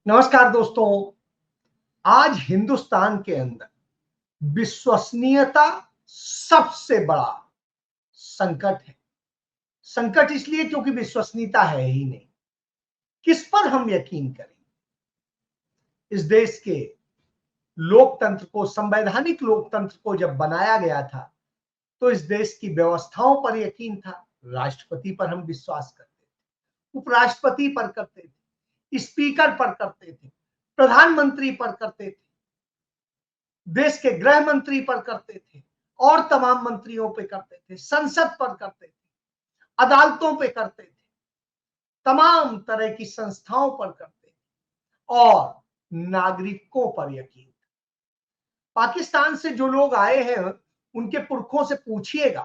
नमस्कार दोस्तों। आज हिंदुस्तान के अंदर विश्वसनीयता सबसे बड़ा संकट है। संकट इसलिए क्योंकि विश्वसनीयता है ही नहीं। किस पर हम यकीन करें? इस देश के लोकतंत्र को, संवैधानिक लोकतंत्र को जब बनाया गया था तो इस देश की व्यवस्थाओं पर यकीन था। राष्ट्रपति पर हम विश्वास करते थे, उपराष्ट्रपति पर करते थे, स्पीकर पर करते थे, प्रधानमंत्री पर करते थे, देश के गृह मंत्री पर करते थे और तमाम मंत्रियों पे करते थे, संसद पर करते थे, अदालतों पे करते थे, तमाम तरह की संस्थाओं पर करते थे और नागरिकों पर यकीन। पाकिस्तान से जो लोग आए हैं उनके पुरखों से पूछिएगा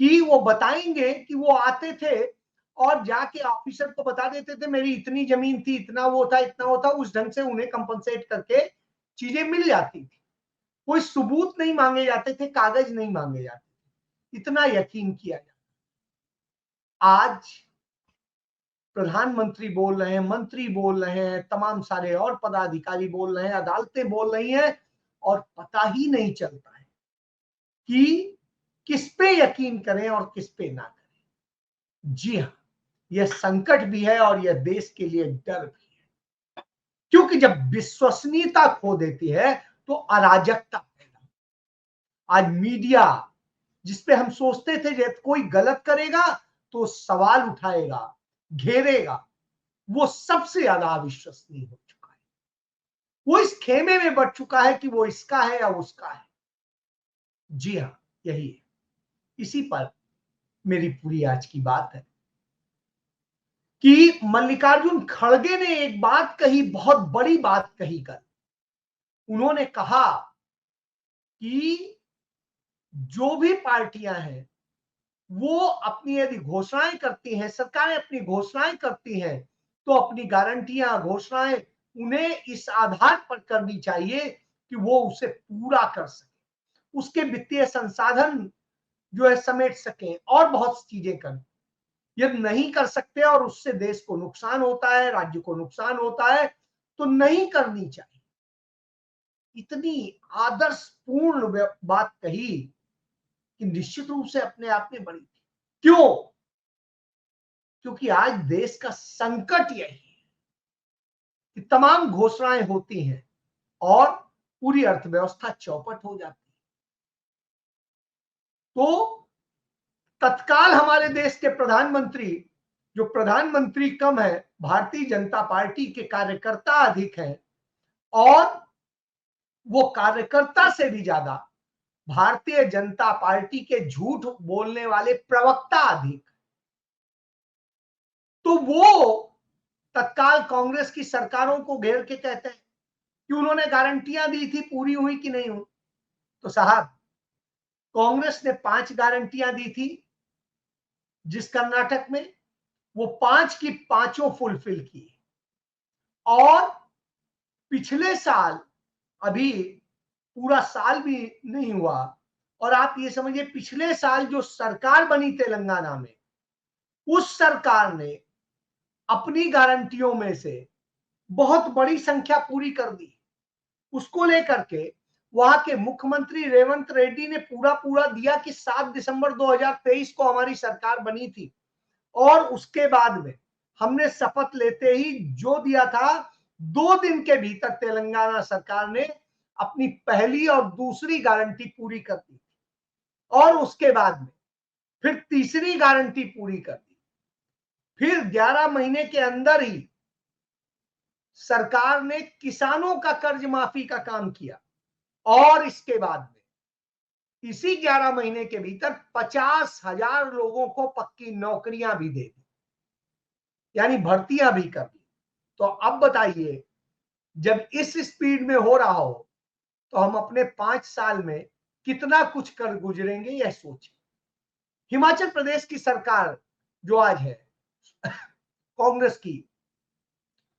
कि वो बताएंगे कि वो आते थे और जाके ऑफिसर को बता देते थे मेरी इतनी जमीन थी, इतना वो था, इतना वो था, उस ढंग से उन्हें कंपनसेट करके चीजें मिल जाती थी। कोई सबूत नहीं मांगे जाते थे, कागज नहीं मांगे जाते थे, इतना यकीन किया जाता। आज प्रधानमंत्री बोल रहे हैं, मंत्री बोल रहे हैं, तमाम सारे और पदाधिकारी बोल रहे हैं, अदालतें बोल रही हैं और पता ही नहीं चलता है कि किस पे यकीन करें और किस पे ना करें। जी हाँ, यह संकट भी है और यह देश के लिए डर भी है, क्योंकि जब विश्वसनीयता खो देती है तो अराजकता पैदा। आज मीडिया जिसपे हम सोचते थे जब कोई गलत करेगा तो सवाल उठाएगा, घेरेगा, वो सबसे ज्यादा अविश्वसनीय हो चुका है। वो इस खेमे में बढ़ चुका है कि वो इसका है या उसका है। जी हाँ, यही है। इसी पर मेरी पूरी आज की बात है कि मल्लिकार्जुन खड़गे ने एक बात कही, बहुत बड़ी बात कही कल। उन्होंने कहा कि जो भी पार्टियां हैं वो अपनी यदि घोषणाएं करती हैं, सरकारें अपनी घोषणाएं करती हैं तो अपनी गारंटियां, घोषणाएं उन्हें इस आधार पर करनी चाहिए कि वो उसे पूरा कर सके, उसके वित्तीय संसाधन जो है समेट सके और बहुत सी चीजें करें। यदि नहीं कर सकते और उससे देश को नुकसान होता है, राज्य को नुकसान होता है, तो नहीं करनी चाहिए। इतनी आदर्शपूर्ण बात कही कि निश्चित रूप से अपने आप में बड़ी थी। क्यों? क्योंकि आज देश का संकट यही है कि तमाम घोषणाएं होती हैं और पूरी अर्थव्यवस्था चौपट हो जाती है। तो तत्काल हमारे देश के प्रधानमंत्री, जो प्रधानमंत्री कम है, भारतीय जनता पार्टी के कार्यकर्ता अधिक हैं और वो कार्यकर्ता से भी ज्यादा भारतीय जनता पार्टी के झूठ बोलने वाले प्रवक्ता अधिक। तो वो तत्काल कांग्रेस की सरकारों को घेर के कहते हैं कि उन्होंने गारंटियां दी थी, पूरी हुई कि नहीं हुई। तो साहब, कांग्रेस ने 5 गारंटियां दी थी जिस कर्नाटक में, वो 5 की 5 फुलफिल की। और पिछले साल, अभी पूरा साल भी नहीं हुआ और आप ये समझिए पिछले साल जो सरकार बनी तेलंगाना में, उस सरकार ने अपनी गारंटियों में से बहुत बड़ी संख्या पूरी कर दी। उसको लेकर के वहां के मुख्यमंत्री रेवंत रेड्डी ने पूरा पूरा दिया कि 7 दिसंबर 2023 को हमारी सरकार बनी थी और उसके बाद में हमने शपथ लेते ही जो दिया था, 2 दिन के भीतर तेलंगाना सरकार ने अपनी पहली और दूसरी गारंटी पूरी कर दी और उसके बाद में फिर तीसरी गारंटी पूरी कर दी। फिर 11 महीने के अंदर ही सरकार ने किसानों का कर्ज माफी का काम किया और इसके बाद में इसी 11 महीने के भीतर 50,000 लोगों को पक्की नौकरियां भी दे दी, यानी भर्तियां भी कर दी। तो अब बताइए, जब इस स्पीड में हो रहा हो तो हम अपने 5 साल में कितना कुछ कर गुजरेंगे, यह सोचिए। हिमाचल प्रदेश की सरकार जो आज है कांग्रेस की,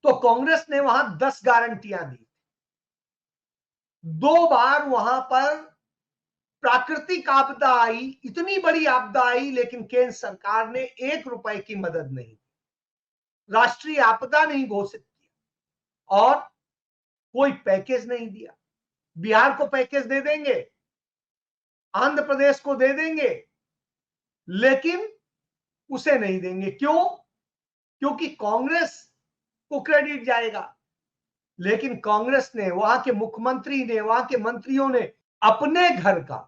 तो कांग्रेस ने वहां 10 गारंटियां दी। 2 बार वहां पर प्राकृतिक आपदा आई, इतनी बड़ी आपदा आई, लेकिन केंद्र सरकार ने 1 रुपए की मदद नहीं, राष्ट्रीय आपदा नहीं घोषित किया। और कोई पैकेज नहीं दिया। बिहार को पैकेज दे देंगे, आंध्र प्रदेश को दे देंगे, लेकिन उसे नहीं देंगे। क्यों? क्योंकि कांग्रेस को क्रेडिट जाएगा। लेकिन कांग्रेस ने, वहां के मुख्यमंत्री ने, वहां के मंत्रियों ने अपने घर का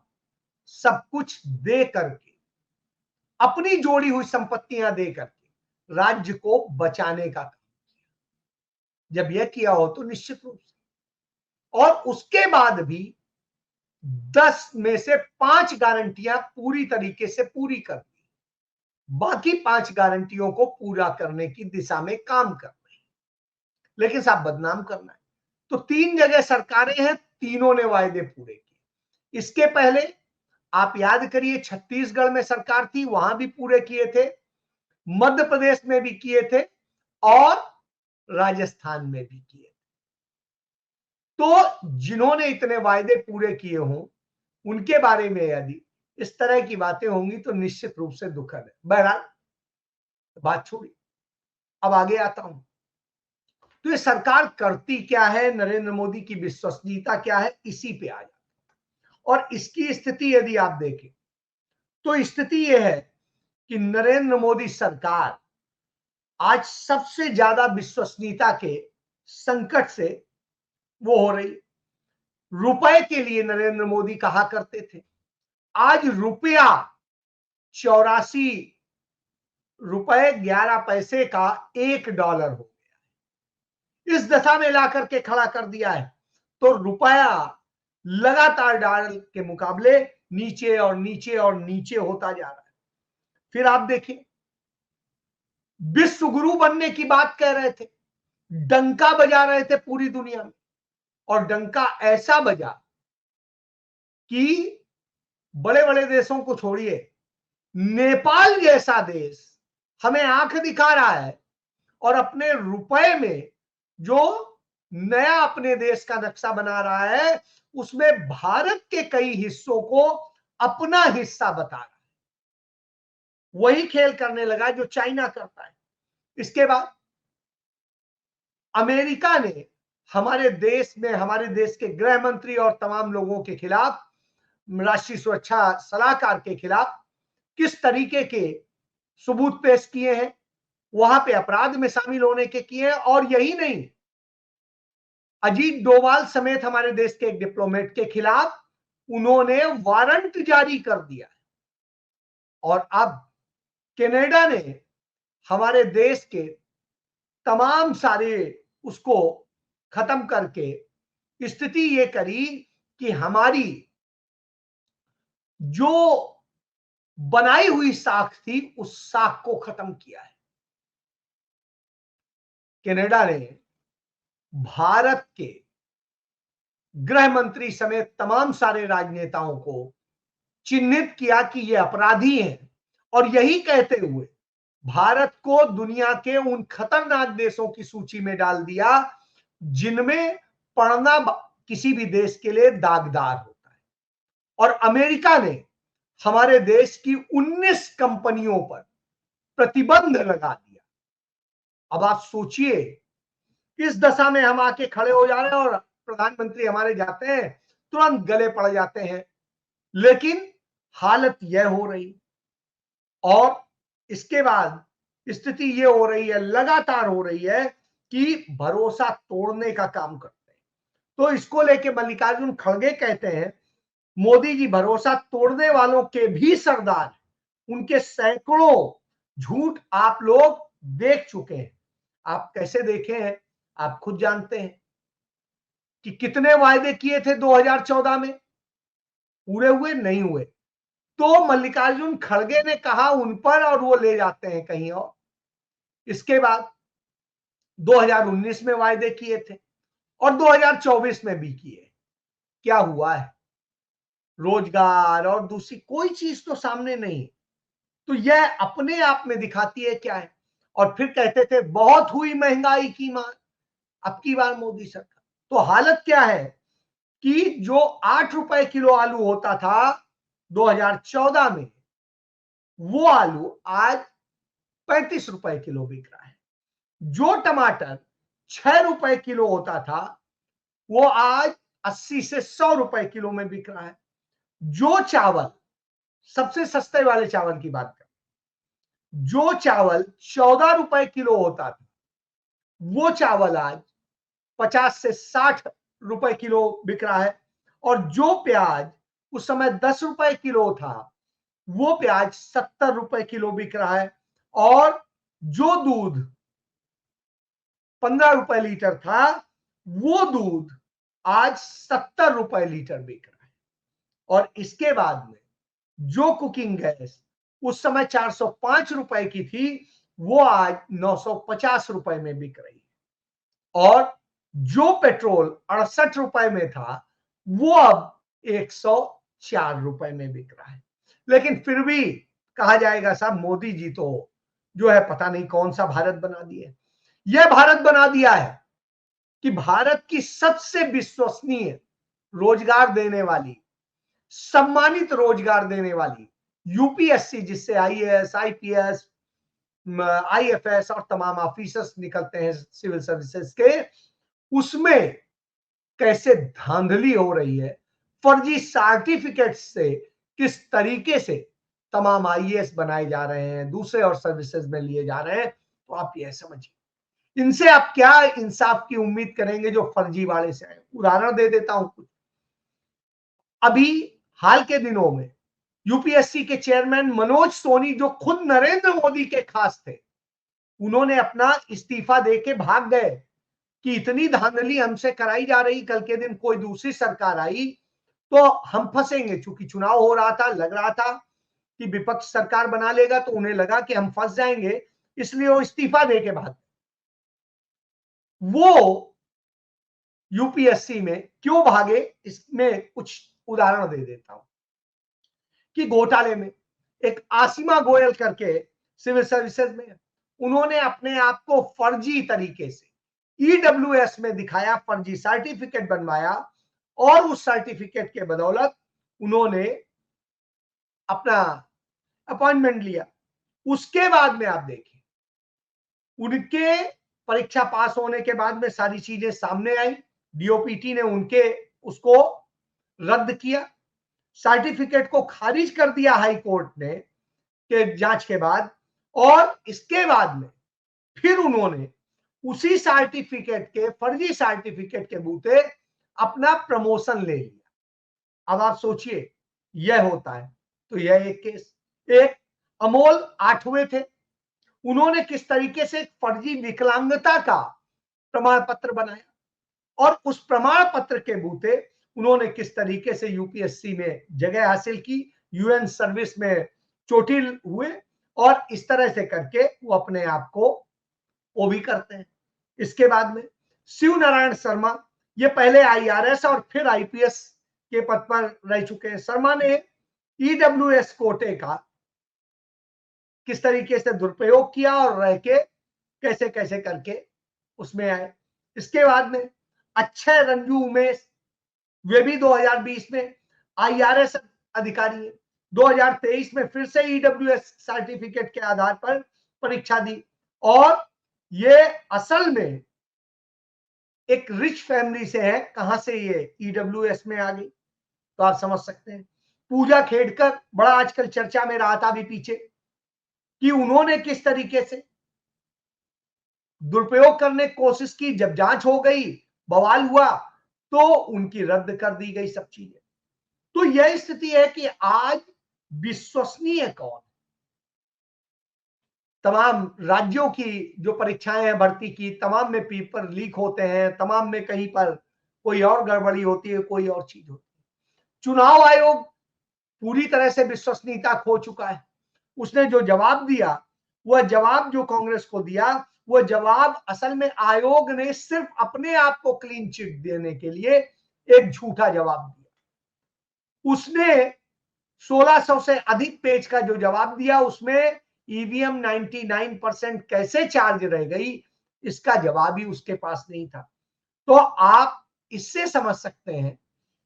सब कुछ दे करके, अपनी जोड़ी हुई संपत्तियां दे करके राज्य को बचाने का काम किया। जब यह किया हो तो निश्चित रूप से, और उसके बाद भी 10 में से 5 गारंटियां पूरी तरीके से पूरी कर दी, बाकी 5 गारंटियों को पूरा करने की दिशा में काम कर रही, लेकिन साहब बदनाम करना है। तो 3 जगह सरकारें हैं, तीनों ने वायदे पूरे किए। इसके पहले आप याद करिए, छत्तीसगढ़ में सरकार थी, वहां भी पूरे किए थे, मध्य प्रदेश में भी किए थे और राजस्थान में भी किए थे। तो जिन्होंने इतने वायदे पूरे किए हों, उनके बारे में यदि इस तरह की बातें होंगी तो निश्चित रूप से दुखद है। बहरहाल बात छोड़ी, अब आगे आता हूं। तो ये सरकार करती क्या है, नरेंद्र मोदी की विश्वसनीयता क्या है, इसी पे आ जाता है। और इसकी स्थिति यदि आप देखें तो स्थिति यह है कि नरेंद्र मोदी सरकार आज सबसे ज्यादा विश्वसनीयता के संकट से वो हो रही। रुपए के लिए नरेंद्र मोदी कहा करते थे, आज रुपया 84 रुपए 11 पैसे का $1 हो गया। इस दशा में ला करके खड़ा कर दिया है। तो रुपया लगातार डॉलर के मुकाबले नीचे और नीचे और नीचे होता जा रहा है। फिर आप देखिए, विश्व गुरु बनने की बात कह रहे थे, डंका बजा रहे थे पूरी दुनिया में, और डंका ऐसा बजा कि बड़े बड़े देशों को छोड़िए, नेपाल जैसा देश हमें आंख दिखा रहा है और अपने रुपए में जो नया अपने देश का नक्शा बना रहा है, उसमें भारत के कई हिस्सों को अपना हिस्सा बता रहा है। वही खेल करने लगा जो चाइना करता है। इसके बाद अमेरिका ने हमारे देश में, हमारे देश के गृह मंत्री और तमाम लोगों के खिलाफ, राष्ट्रीय सुरक्षा सलाहकार के खिलाफ किस तरीके के सबूत पेश किए हैं, वहां पे अपराध में शामिल होने के किए हैं। और यही नहीं, अजीत डोभाल समेत हमारे देश के एक डिप्लोमेट के खिलाफ उन्होंने वारंट जारी कर दिया है। और अब कनाडा ने हमारे देश के तमाम सारे उसको खत्म करके स्थिति ये करी कि हमारी जो बनाई हुई साख थी, उस साख को खत्म किया है। कनाडा ने भारत के गृह मंत्री समेत तमाम सारे राजनेताओं को चिन्हित किया कि ये अपराधी हैं, और यही कहते हुए भारत को दुनिया के उन खतरनाक देशों की सूची में डाल दिया जिनमें पढ़ना किसी भी देश के लिए दागदार होता है। और अमेरिका ने हमारे देश की 19 कंपनियों पर प्रतिबंध लगा दिया। अब आप सोचिए, इस दशा में हम आके खड़े हो जा रहे हैं और प्रधानमंत्री हमारे जाते हैं, तुरंत गले पड़ जाते हैं। लेकिन हालत यह हो रही, और इसके बाद स्थिति ये हो रही है, लगातार हो रही है कि भरोसा तोड़ने का काम करते हैं। तो इसको लेके मल्लिकार्जुन खड़गे कहते हैं, मोदी जी भरोसा तोड़ने वालों के भी सरदार, उनके सैकड़ों झूठ आप लोग देख चुके हैं। आप कैसे देखे हैं आप खुद जानते हैं कि कितने वायदे किए थे 2014 में, पूरे हुए नहीं हुए। तो मल्लिकार्जुन खड़गे ने कहा उन पर, और वो ले जाते हैं कहीं और। इसके बाद 2019 में वायदे किए थे और 2024 में भी किए। क्या हुआ है? रोजगार और दूसरी कोई चीज तो सामने नहीं। तो यह अपने आप में दिखाती है क्या है। और फिर कहते थे बहुत हुई महंगाई की मार, अब की बार मोदी सरकार। तो हालत क्या है कि जो 8 रुपए किलो आलू होता था 2014 में, वो आलू आज 35 रुपए किलो बिक रहा है। जो टमाटर ₹6 किलो होता था वो आज 80 से 100 रुपए किलो में बिक रहा है। जो चावल, सबसे सस्ते वाले चावल की बात करें, जो चावल 14 रुपए किलो होता था वो चावल आज 50 से 60 रुपए किलो बिक रहा है। और जो प्याज उस समय 10 रुपए किलो था वो प्याज 70 रुपए किलो बिक रहा है। और जो दूध 15 रुपए लीटर था वो दूध आज 70 रुपए लीटर बिक रहा है। और इसके बाद में जो कुकिंग गैस उस समय 405 रुपए की थी वो आज 950 रुपए में बिक रही है। और जो पेट्रोल 68 रुपए में था वो अब 104 रुपए में बिक रहा है। लेकिन फिर भी कहा जाएगा साहब मोदी जी तो जो है पता नहीं कौन सा भारत बना दिए। यह भारत बना दिया है कि भारत की सबसे विश्वसनीय रोजगार देने वाली, सम्मानित रोजगार देने वाली यूपीएससी, जिससे आईएएस, आईपीएस, आईएफएस और तमाम ऑफिसर्स निकलते हैं सिविल सर्विसेज के, उसमें कैसे धांधली हो रही है, फर्जी सर्टिफिकेट से किस तरीके से तमाम आईएएस बनाए जा रहे हैं, दूसरे और सर्विसेज में लिए जा रहे हैं। तो आप यह समझिए इनसे आप क्या इंसाफ की उम्मीद करेंगे जो फर्जी वाले से आए। उदाहरण दे देता हूं कुछ। अभी हाल के दिनों में यूपीएससी के चेयरमैन मनोज सोनी, जो खुद नरेंद्र मोदी के खास थे, उन्होंने अपना इस्तीफा देके भाग गए कि इतनी धांधली हमसे कराई जा रही, कल के दिन कोई दूसरी सरकार आई तो हम फंसेंगे। चूंकि चुनाव हो रहा था, लग रहा था कि विपक्ष सरकार बना लेगा, तो उन्हें लगा कि हम फंस जाएंगे, इसलिए वो इस्तीफा देके भाग। वो यूपीएससी में क्यों भागे, इसमें कुछ उदाहरण दे देता हूं। कि घोटाले में एक आसिमा गोयल करके सिविल सर्विसेज में, उन्होंने अपने आप को फर्जी तरीके से ईडब्ल्यूएस में दिखाया, फर्जी सर्टिफिकेट बनवाया और उस सर्टिफिकेट के बदौलत उन्होंने अपना अपॉइंटमेंट लिया। उसके बाद में आप देखिए उनके परीक्षा पास होने के बाद में सारी चीजें सामने आई, डीओपीटी ने उनके उसको रद्द किया, सर्टिफिकेट को खारिज कर दिया हाई कोर्ट ने के जांच के बाद। और इसके बाद में फिर उन्होंने उसी सर्टिफिकेट के, फर्जी सर्टिफिकेट के बूते अपना प्रमोशन ले लिया। अब आप सोचिए यह होता है तो यह एक केस। एक अमोल 8वें थे, उन्होंने किस तरीके से फर्जी विकलांगता का प्रमाण पत्र बनाया और उस प्रमाण पत्र के बूते उन्होंने किस तरीके से यूपीएससी में जगह हासिल की, यूएन सर्विस में चोटिल हुए, और इस तरह से करके वो अपने आप को वो भी करते हैं। इसके बाद में शिव नारायण शर्मा, ये पहले आईआरएस और फिर आईपीएस के पद पर रह चुके हैं। शर्मा ने ईडब्ल्यूएस कोटे का किस तरीके से दुरुपयोग किया और रह के कैसे कैसे करके उसमें आए। इसके बाद में अक्षय रंजू उमेश, वे भी 2020 में आईआरएस अधिकारी है, 2023 में फिर से ईडब्ल्यूएस सर्टिफिकेट के आधार पर परीक्षा दी। और ये असल में एक रिच फैमिली से है, कहां से ये ईडब्ल्यूएस में आ गई तो आप समझ सकते हैं। पूजा खेड़कर बड़ा आजकल चर्चा में रहा था अभी पीछे कि उन्होंने किस तरीके से दुरुपयोग करने की कोशिश की, जब जांच हो गई, बवाल हुआ, तो उनकी रद्द कर दी गई सब चीजें। तो यह स्थिति है कि आज विश्वसनीय कौन, तमाम राज्यों की जो परीक्षाएं हैं भर्ती की, तमाम में पेपर लीक होते हैं, तमाम में कहीं पर कोई और गड़बड़ी होती है, कोई और चीज होती है। चुनाव आयोग पूरी तरह से विश्वसनीयता खो चुका है। उसने जो जवाब दिया, वह जवाब जो कांग्रेस को दिया, वह जवाब असल में आयोग ने सिर्फ अपने आप को क्लीन चिट देने के लिए एक झूठा जवाब दिया। उसने 1600 से अधिक पेज का जो जवाब दिया, उसमें ईवीएम 99% कैसे चार्ज रह गई, इसका जवाब ही उसके पास नहीं था। तो आप इससे समझ सकते हैं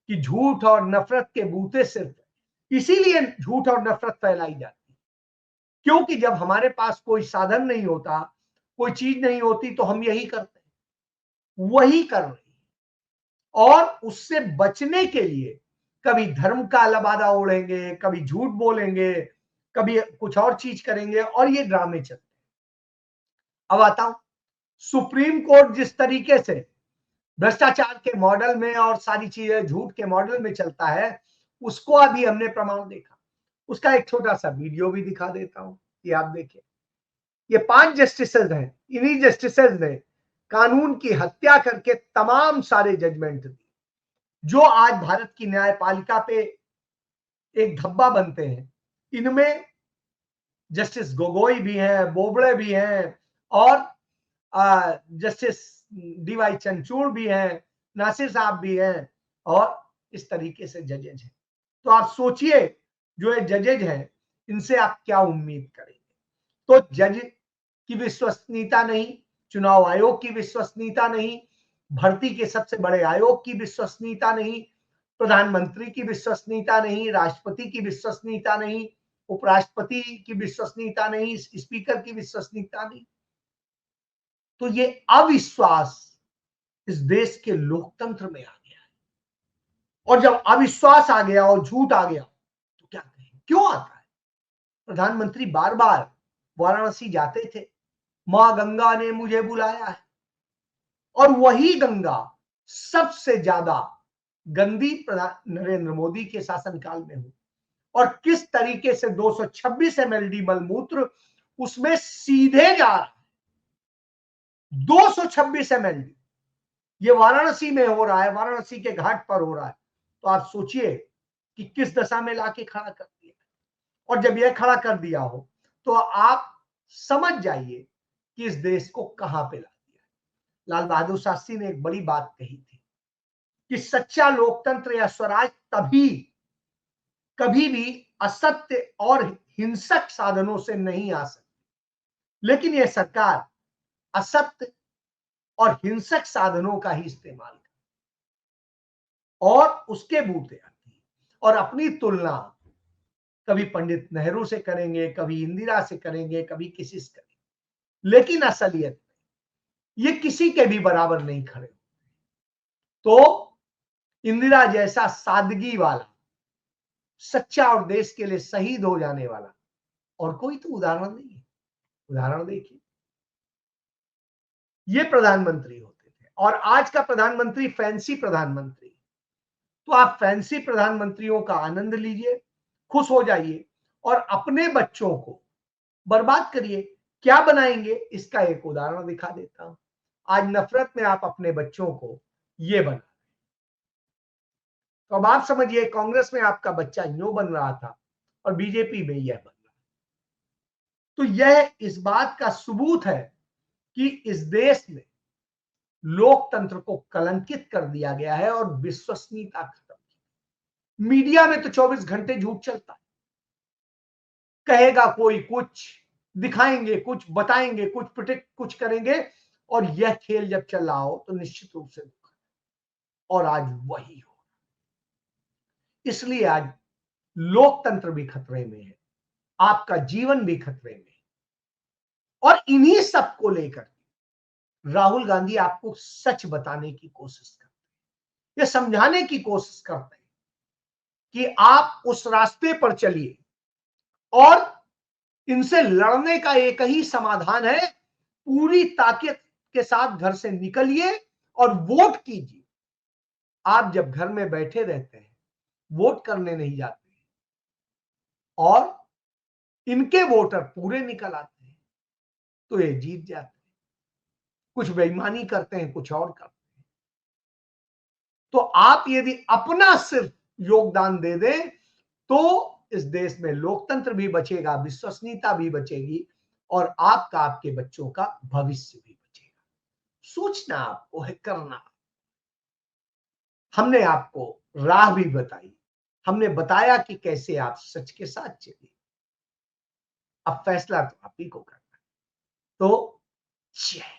कि झूठ और नफरत के बूते सिर्फ, इसीलिए झूठ और नफरत फैलाई जाती है, क्योंकि जब हमारे पास कोई साधन नहीं होता, कोई चीज नहीं होती, तो हम यही करते हैं। वही कर रही है। और उससे बचने के लिए कभी धर्म का लबादा ओढ़ेंगे, कभी झूठ बोलेंगे, कभी कुछ और चीज करेंगे, और ये ड्रामे चलते हैं। अब आता हूं, सुप्रीम कोर्ट जिस तरीके से भ्रष्टाचार के मॉडल में और सारी चीजें झूठ के मॉडल में चलता है, उसको अभी हमने प्रमाण देखा। उसका एक छोटा सा वीडियो भी दिखा देता हूं कि आप देखिए। ये 5 जस्टिसेज हैं, इन्हीं जस्टिसेज ने कानून की हत्या करके तमाम सारे जजमेंट दिए, जो आज भारत की न्यायपालिका पे एक धब्बा बनते हैं। इनमें जस्टिस गोगोई भी हैं, बोबड़े भी हैं, और जस्टिस डीवाई चंद्रचूड़ भी हैं, नासिर साहब भी हैं, और इस तरीके से जजेज हैं। तो आप सोचिए, जो ये जजेज हैं, इनसे आप क्या उम्मीद करेंगे? तो जज की विश्वसनीयता नहीं, चुनाव आयोग की विश्वसनीयता नहीं, भर्ती के सबसे बड़े आयोग की विश्वसनीयता नहीं, प्रधानमंत्री की विश्वसनीयता नहीं, राष्ट्रपति की विश्वसनीयता नहीं, उपराष्ट्रपति की विश्वसनीयता नहीं, स्पीकर की विश्वसनीयता नहीं। तो ये अविश्वास इस देश के लोकतंत्र में आ गया है। और जब अविश्वास आ गया और झूठ आ गया, तो क्या कहें, क्यों आता है? प्रधानमंत्री बार बार वाराणसी जाते थे, मां गंगा ने मुझे बुलाया है, और वही गंगा सबसे ज्यादा गंदी नरेंद्र मोदी के शासनकाल में हुई। और किस तरीके से 226 ml मलमूत्र उसमें सीधे जा रहा है, 226 ml। ये वाराणसी में हो रहा है, वाराणसी के घाट पर हो रहा है। तो आप सोचिए कि किस दशा में लाके खड़ा कर दिया। और जब यह खड़ा कर दिया हो, तो आप समझ जाइए कि इस देश को कहां पे ला दिया। लाल बहादुर शास्त्री ने एक बड़ी बात कही थी कि सच्चा लोकतंत्र या स्वराज तभी कभी भी असत्य और हिंसक साधनों से नहीं आ सकती, लेकिन यह सरकार असत्य और हिंसक साधनों का ही इस्तेमाल करती और उसके बूते आती है, और अपनी तुलना कभी पंडित नेहरू से करेंगे, कभी इंदिरा से करेंगे, कभी किसी से करेंगे, लेकिन असलियत में ये किसी के भी बराबर नहीं खड़े। तो इंदिरा जैसा सादगी वाला, सच्चा और देश के लिए शहीद हो जाने वाला और कोई तो उदाहरण नहीं है। उदाहरण देखिए, ये प्रधानमंत्री होते थे, और आज का प्रधानमंत्री फैंसी प्रधानमंत्री। तो आप फैंसी प्रधानमंत्रियों का आनंद लीजिए, खुश हो जाइए, और अपने बच्चों को बर्बाद करिए। क्या बनाएंगे, इसका एक उदाहरण दिखा देता हूं। आज नफरत में आप अपने बच्चों को ये बना, तो अब आप समझिए, कांग्रेस में आपका बच्चा यूं बन रहा था और बीजेपी में यह बन रहा। तो यह इस बात का सबूत है कि इस देश में लोकतंत्र को कलंकित कर दिया गया है और विश्वसनीयता खत्म। मीडिया में तो 24 घंटे झूठ चलता है, कहेगा कोई कुछ, दिखाएंगे कुछ, बताएंगे कुछ, प्रिडिक्ट कुछ करेंगे, और यह खेल जब चल रहा हो तो निश्चित रूप से दुख। और आज वही हो, इसलिए आज लोकतंत्र भी खतरे में है, आपका जीवन भी खतरे में है। और इन्हीं सब को लेकर राहुल गांधी आपको सच बताने की कोशिश करते हैं, ये समझाने की कोशिश करते हैं कि आप उस रास्ते पर चलिए, और इनसे लड़ने का एक ही समाधान है, पूरी ताकत के साथ घर से निकलिए और वोट कीजिए। आप जब घर में बैठे रहते हैं, वोट करने नहीं जाते हैं, और इनके वोटर पूरे निकल आते हैं, तो ये जीत जाते हैं। कुछ बेईमानी करते हैं, कुछ और करते हैं। तो आप यदि अपना सिर्फ योगदान दे दें, तो इस देश में लोकतंत्र भी बचेगा, विश्वसनीयता भी बचेगी, और आपका, आपके बच्चों का भविष्य भी बचेगा। सोचना आपको है, करना। हमने आपको राह भी बताई, हमने बताया कि कैसे आप सच के साथ चलिए। अब फैसला तो आप ही को करना है। तो जय